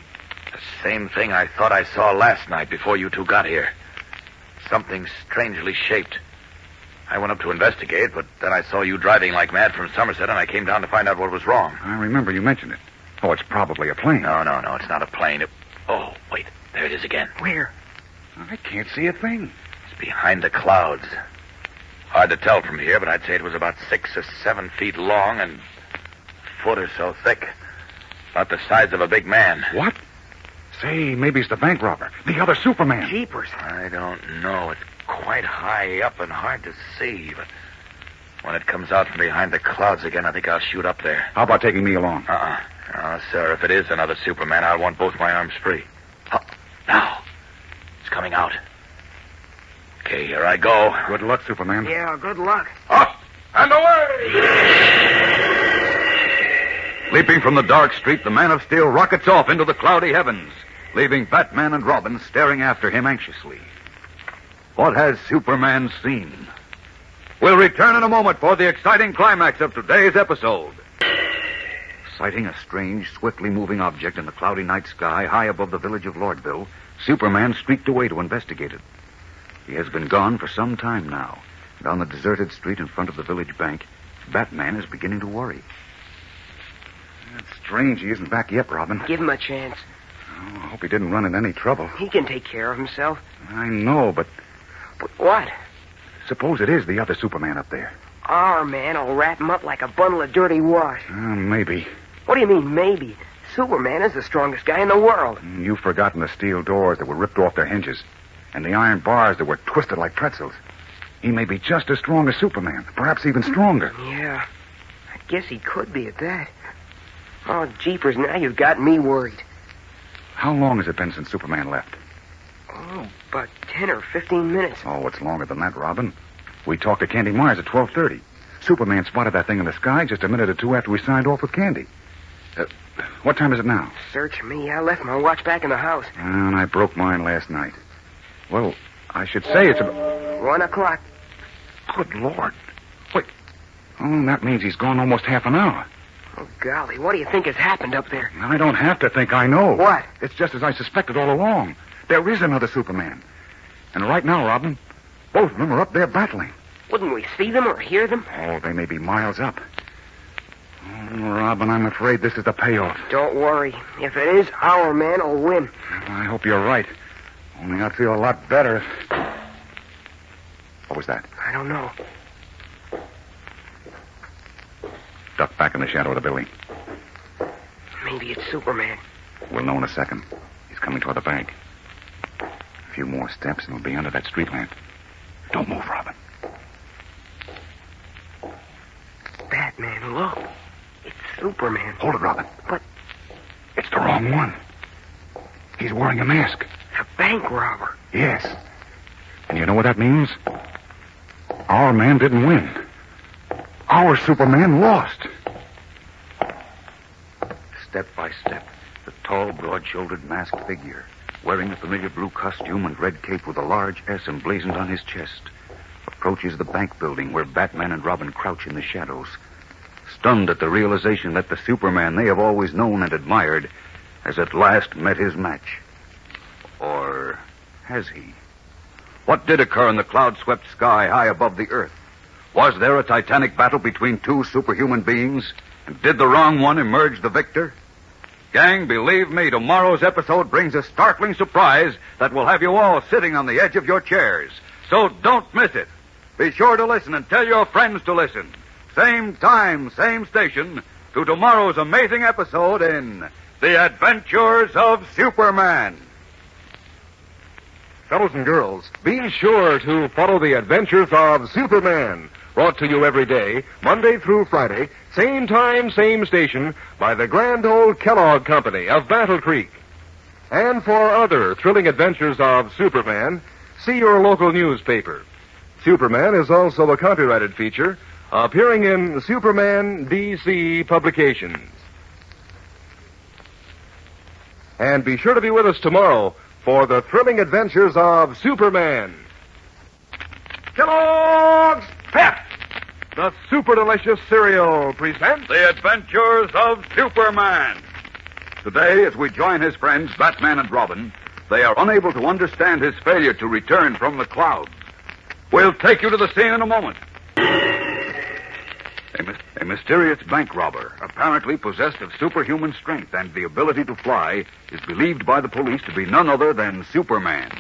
The same thing I thought I saw last night before you two got here. Something strangely shaped. I went up to investigate, but then I saw you driving like mad from Somerset, and I came down to find out what was wrong. I remember you mentioned it. Oh, it's probably a plane. No, it's not a plane. Oh, wait. There it is again. Where? I can't see a thing. It's behind the clouds. Hard to tell from here, but I'd say it was about 6 or 7 feet long and a foot or so thick. About the size of a big man. What? Say, maybe it's the bank robber. The other Superman. Jeepers. I don't know. It's quite high up and hard to see, but when it comes out from behind the clouds again, I think I'll shoot up there. How about taking me along? Sir, if it is another Superman, I'll want both my arms free. Now. It's coming out. Okay, here I go. Good luck, Superman. Yeah, good luck. Up and away! Leaping from the dark street, the Man of Steel rockets off into the cloudy heavens, leaving Batman and Robin staring after him anxiously. What has Superman seen? We'll return in a moment for the exciting climax of today's episode. Sighting a strange, swiftly moving object in the cloudy night sky high above the village of Lordville, Superman streaked away to investigate it. He has been gone for some time now, and on the deserted street in front of the village bank, Batman is beginning to worry. It's strange he isn't back yet, Robin. Give him a chance. Oh, I hope he didn't run into any trouble. He can take care of himself. I know, but But what? suppose it is the other Superman up there. Our man will wrap him up like a bundle of dirty wash. Maybe. What do you mean, maybe? Superman is the strongest guy in the world. You've forgotten the steel doors that were ripped off their hinges, and the iron bars that were twisted like pretzels. He may be just as strong as Superman, perhaps even stronger. Yeah, I guess he could be at that. Oh, jeepers, now you've got me worried. How long has it been since Superman left? Oh, about 10 or 15 minutes. Oh, it's longer than that, Robin. We talked to Candy Myers at 12:30. Superman spotted that thing in the sky just a minute or two after we signed off with Candy. What time is it now? Search me. I left my watch back in the house. And I broke mine last night. Well, I should say it's about... 1 o'clock. Good Lord. Wait. Oh, that means he's gone almost half an hour. Oh, golly, what do you think has happened up there? I don't have to think I know. What? It's just as I suspected all along. There is another Superman. And right now, Robin, both of them are up there battling. Wouldn't we see them or hear them? Oh, they may be miles up. Oh, Robin, I'm afraid this is the payoff. Don't worry. If it is, our man will win. I hope you're right. Only I'd feel a lot better if... What was that? I don't know. Duck back in the shadow of the building. Maybe it's Superman. We'll know in a second. He's coming toward the bank. A few more steps and we'll be under that street lamp. Don't move, Robin. Batman, look. It's Superman. Hold it, Robin. But... It's the wrong one. He's wearing a mask. A bank robber. Yes. And you know what that means? Our man didn't win. Our Superman lost. Step by step, the tall, broad-shouldered masked figure, wearing a familiar blue costume and red cape with a large S emblazoned on his chest, approaches the bank building where Batman and Robin crouch in the shadows, stunned at the realization that the Superman they have always known and admired has at last met his match. Or has he? What did occur in the cloud-swept sky high above the earth? Was there a titanic battle between two superhuman beings? And did the wrong one emerge the victor? Gang, believe me, tomorrow's episode brings a startling surprise that will have you all sitting on the edge of your chairs. So don't miss it. Be sure to listen and tell your friends to listen. Same time, same station, to tomorrow's amazing episode in The Adventures of Superman. Fellows and girls, be sure to follow the adventures of Superman. Brought to you every day, Monday through Friday, same time, same station, by the grand old Kellogg Company of Battle Creek. And for other thrilling adventures of Superman, see your local newspaper. Superman is also a copyrighted feature appearing in Superman DC publications. And be sure to be with us tomorrow for the thrilling adventures of Superman. Kellogg's Pep, the super delicious cereal, presents The Adventures of Superman. Today, as we join his friends, Batman and Robin, they are unable to understand his failure to return from the clouds. We'll take you to the scene in a moment. A mysterious bank robber, apparently possessed of superhuman strength and the ability to fly, is believed by the police to be none other than Superman.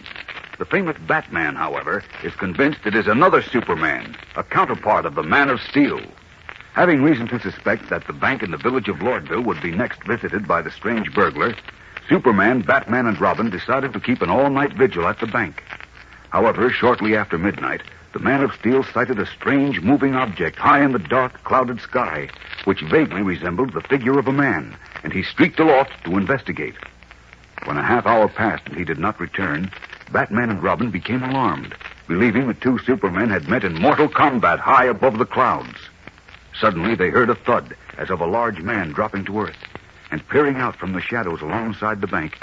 The famous Batman, however, is convinced it is another Superman, a counterpart of the Man of Steel. Having reason to suspect that the bank in the village of Lordville would be next visited by the strange burglar, Superman, Batman, and Robin decided to keep an all-night vigil at the bank. However, shortly after midnight, the Man of Steel sighted a strange moving object high in the dark, clouded sky, which vaguely resembled the figure of a man, and he streaked aloft to investigate. When a half hour passed and he did not return, Batman and Robin became alarmed, believing the two Supermen had met in mortal combat high above the clouds. Suddenly, they heard a thud as of a large man dropping to earth, and peering out from the shadows alongside the bank,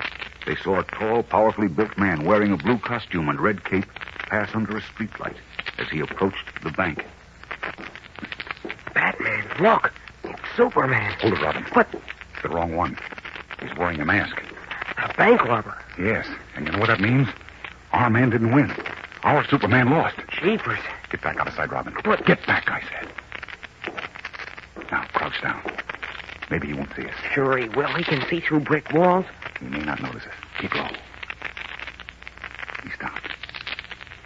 they saw a tall, powerfully built man wearing a blue costume and red cape pass under a streetlight as he approached the bank. Batman, look. It's Superman. Hold it, Robin. But... It's the wrong one. He's wearing a mask. A bank robber. Yes. And you know what that means? Our man didn't win. Our Superman lost. Jeepers. Get back out of sight, Robin. But... Get back, I said. Now, crouch down. Maybe he won't see us. Sure he will. He can see through brick walls. He may not notice us. Keep low. He stopped.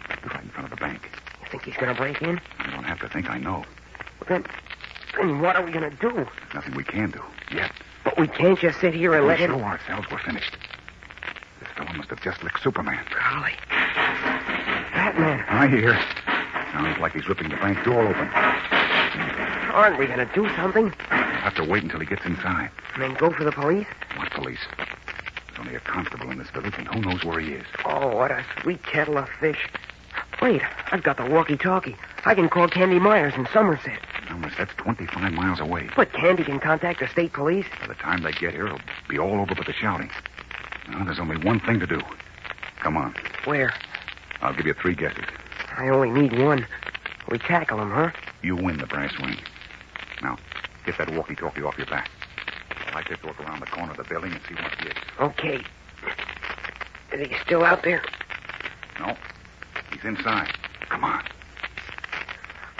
Right in front of the bank. You think he's going to break in? I don't have to think. I know. Well, then what are we going to do? There's nothing we can do. Yet. But we can't just sit here and let him... We'll show ourselves we're finished. This fellow must have just licked Superman. Golly. Batman. I hear. Sounds like he's ripping the bank door open. Aren't we going to do something? We'll have to wait until he gets inside. And then go for the police? What police? There's only a constable in this village, and who knows where he is. Oh, what a sweet kettle of fish. Wait, I've got the walkie-talkie. I can call Candy Myers in Somerset. Somerset's 25 miles away. But Candy can contact the state police. By the time they get here, it'll be all over but the shouting. Well, there's only one thing to do. Come on. Where? I'll give you 3 guesses. I only need one. We tackle him, huh? You win the brass ring. Now, get that walkie-talkie off your back. I'd like to look around the corner of the building and see what he is. Okay. Is he still out there? No. He's inside. Come on.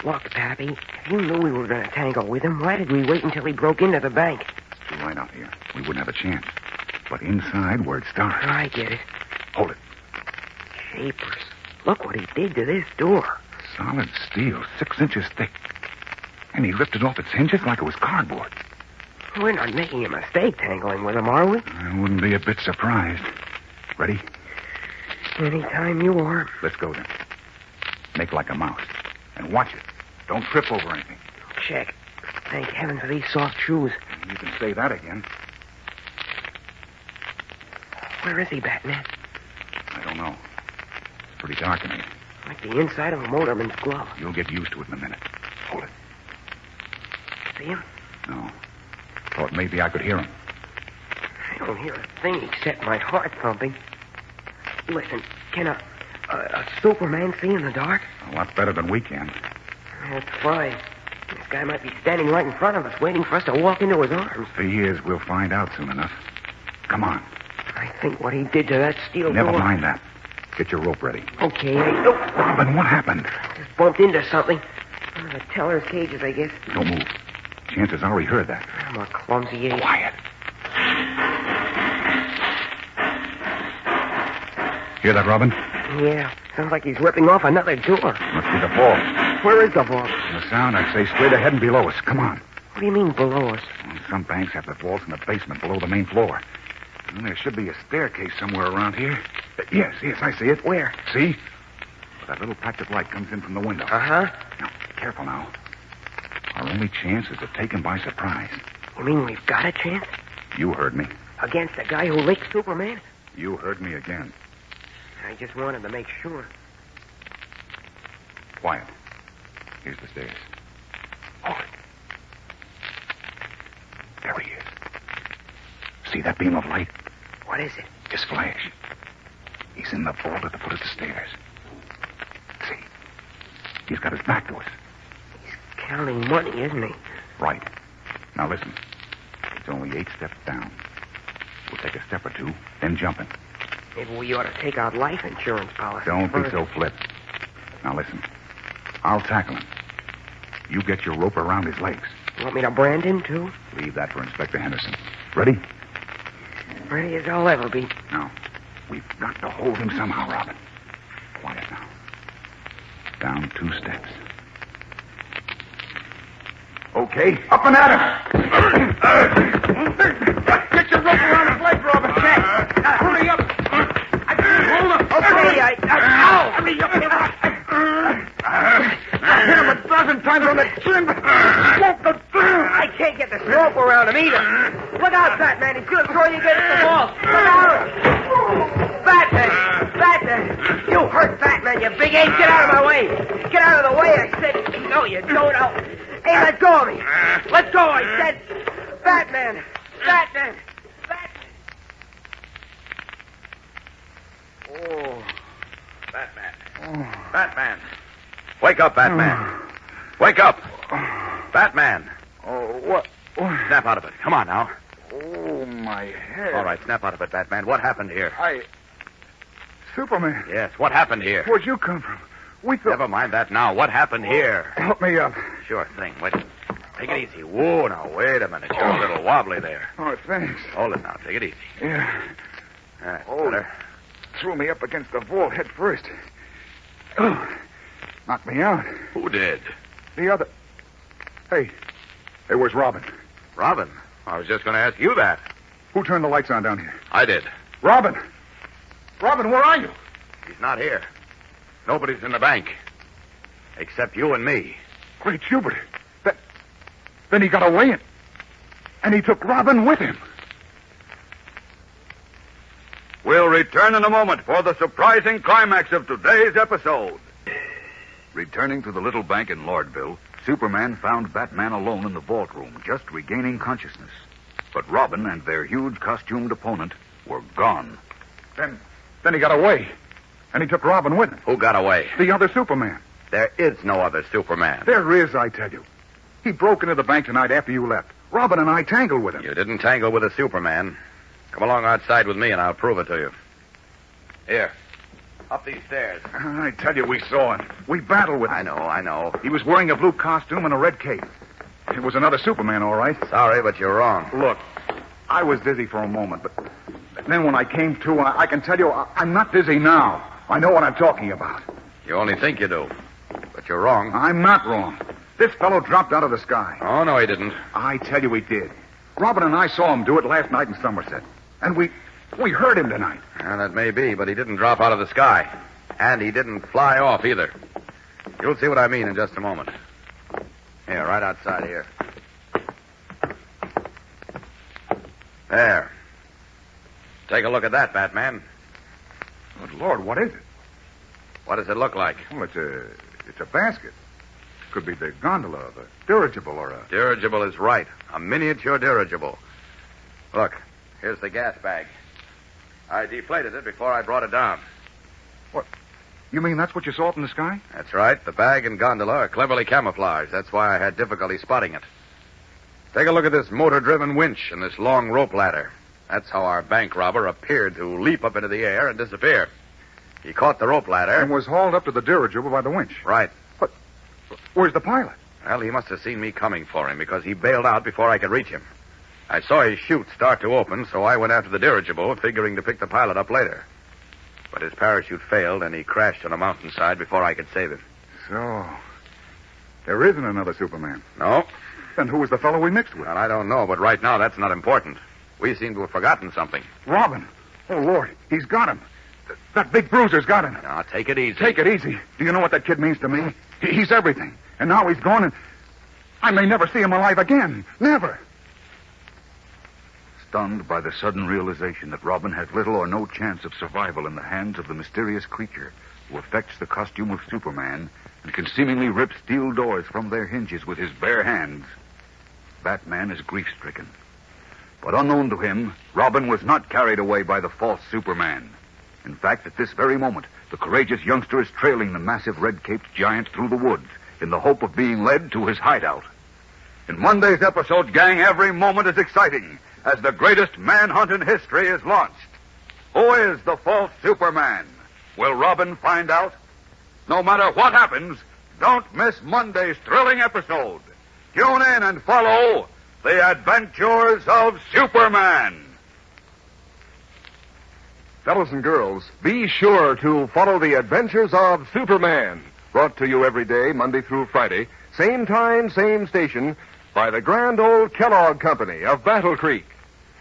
Look, Pappy, if you knew we were going to tangle with him, why did we wait until he broke into the bank? It's too light out here. We wouldn't have a chance. But inside, where it started. I get it. Hold it. Shapers. Look what he did to this door. Solid steel, 6 inches thick. And he lifted off its hinges like it was cardboard. We're not making a mistake tangling with him, are we? I wouldn't be a bit surprised. Ready? Anytime you are. Let's go then. Make like a mouse. And watch it. Don't trip over anything. Check. Thank heaven for these soft shoes. You can say that again. Where is he, Batman? I don't know. It's pretty dark in here. Like the inside of a motorman's glove. You'll get used to it in a minute. Hold it. See him? No. Thought maybe I could hear him. I don't hear a thing except my heart thumping. Listen, can a Superman see in the dark? A lot better than we can. That's fine. This guy might be standing right in front of us, waiting for us to walk into his arms. If he is, we'll find out soon enough. Come on. I think what he did to that steel Never door... mind that. Get your rope ready. Okay, Robin, what happened? Just bumped into something. One of the teller's cages, I guess. Don't move. Chances are he heard that. I'm a clumsy ape. Quiet. Hear that, Robin? Yeah. Sounds like he's ripping off another door. Must be the vault. Where is the vault? From the sound, I'd say straight ahead and below us. Come on. What do you mean below us? Well, some banks have the vaults in the basement below the main floor. And there should be a staircase somewhere around here. Yes, I see it. Where? See? But that little patch of light comes in from the window. Uh-huh. Now, careful now. Our only chance is to take him by surprise. You mean we've got a chance? You heard me. Against the guy who licked Superman? You heard me again. I just wanted to make sure. Quiet. Here's the stairs. Hold it. There he is. See that beam of light? What is it? His flash. He's in the vault at the foot of the stairs. See? He's got his back to us. He's counting money, isn't he? Right. Now listen. It's only 8 steps down. We'll take a step or 2, then jump him. Maybe we ought to take out life insurance policy. Don't be so flip. Now listen. I'll tackle him. You get your rope around his legs. You want me to brand him, too? Leave that for Inspector Henderson. Ready? Ready as I'll ever be. Now, we've got to hold him somehow, Robin. Quiet now. Down 2 steps. Okay, up and at him. Get your rope around his legs, Robin. Hurry up. Hold him. Okay, ow! Hurry up. I hit him 1,000 times on the chin, but I can't get this rope around him either. Look out, Batman. He's going to throw you against the wall. Look out. Batman. You hurt Batman, you big ape. Get out of my way. Get out of the way, I said. No, you don't. Hey, let go of me. Let go, I said. Batman. Oh, Batman. Batman. Wake up, Batman. Wake up. Batman. Oh, what? Snap out of it. Come on now. Oh, my head. All right, snap out of it, Batman. What happened here? Superman. Yes, what happened here? Where'd you come from? We thought... Never mind that now. What happened here? Help me up. Sure thing. Wait. Take it easy. Whoa, now, wait a minute. You're a little wobbly there. Oh, thanks. Hold it now. Take it easy. Yeah. That's Oh, better. threw me up against the vault head first. Oh, knocked me out. Who did? The other... Hey, where's Robin? Robin? I was just going to ask you that. Who turned the lights on down here? I did. Robin! Robin, where are you? He's not here. Nobody's in the bank. Except you and me. Great Jupiter. Then he got away and he took Robin with him. We'll return in a moment for the surprising climax of today's episode. Returning to the little bank in Lordville, Superman found Batman alone in the vault room, just regaining consciousness. But Robin and their huge costumed opponent were gone. Then he got away. And he took Robin with him. Who got away? The other Superman. There is no other Superman. There is, I tell you. He broke into the bank tonight after you left. Robin and I tangled with him. You didn't tangle with a Superman. Come along outside with me and I'll prove it to you. Here. Up these stairs. I tell you, we saw him. We battled with him. I know. He was wearing a blue costume and a red cape. It was another Superman, all right. Sorry, but you're wrong. Look, I was dizzy for a moment, but then when I came to, I can tell you, I'm not dizzy now. I know what I'm talking about. You only think you do. But you're wrong. I'm not wrong. This fellow dropped out of the sky. Oh, no, he didn't. I tell you he did. Robin and I saw him do it last night in Somerset. And we heard him tonight. And that may be, but he didn't drop out of the sky. And he didn't fly off either. You'll see what I mean in just a moment. Here, right outside here. There. Take a look at that, Batman. Good Lord, what is it? What does it look like? Well, it's a basket. Could be the gondola, the dirigible, or a... Dirigible is right. A miniature dirigible. Look, here's the gas bag. I deflated it before I brought it down. What? You mean that's what you saw up in the sky? That's right. The bag and gondola are cleverly camouflaged. That's why I had difficulty spotting it. Take a look at this motor-driven winch and this long rope ladder. That's how our bank robber appeared to leap up into the air and disappear. He caught the rope ladder. And was hauled up to the dirigible by the winch. Right. But where's the pilot? Well, he must have seen me coming for him because he bailed out before I could reach him. I saw his chute start to open, so I went after the dirigible, figuring to pick the pilot up later. But his parachute failed, and he crashed on a mountainside before I could save him. So, there isn't another Superman. No. Then who was the fellow we mixed with? Well, I don't know, but right now that's not important. We seem to have forgotten something. Robin. Oh, Lord, he's got him. That big bruiser's got him. Now, take it easy. Take it easy. Do you know what that kid means to me? He's everything. And now he's gone, and I may never see him alive again. Never. Stunned by the sudden realization that Robin had little or no chance of survival in the hands of the mysterious creature who affects the costume of Superman and can seemingly rip steel doors from their hinges with his bare hands, Batman is grief-stricken. But unknown to him, Robin was not carried away by the false Superman. In fact, at this very moment, the courageous youngster is trailing the massive red-caped giant through the woods in the hope of being led to his hideout. In Monday's episode, gang, every moment is exciting as the greatest manhunt in history is launched. Who is the false Superman? Will Robin find out? No matter what happens, don't miss Monday's thrilling episode. Tune in and follow The Adventures of Superman. Fellows and girls, be sure to follow The Adventures of Superman. Brought to you every day, Monday through Friday. Same time, same station, by the grand old Kellogg Company of Battle Creek.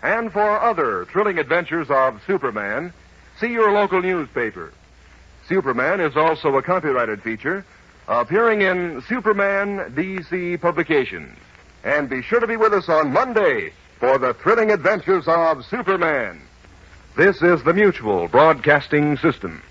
And for other thrilling adventures of Superman, see your local newspaper. Superman is also a copyrighted feature appearing in Superman DC Publications. And be sure to be with us on Monday for the thrilling adventures of Superman. This is the Mutual Broadcasting System.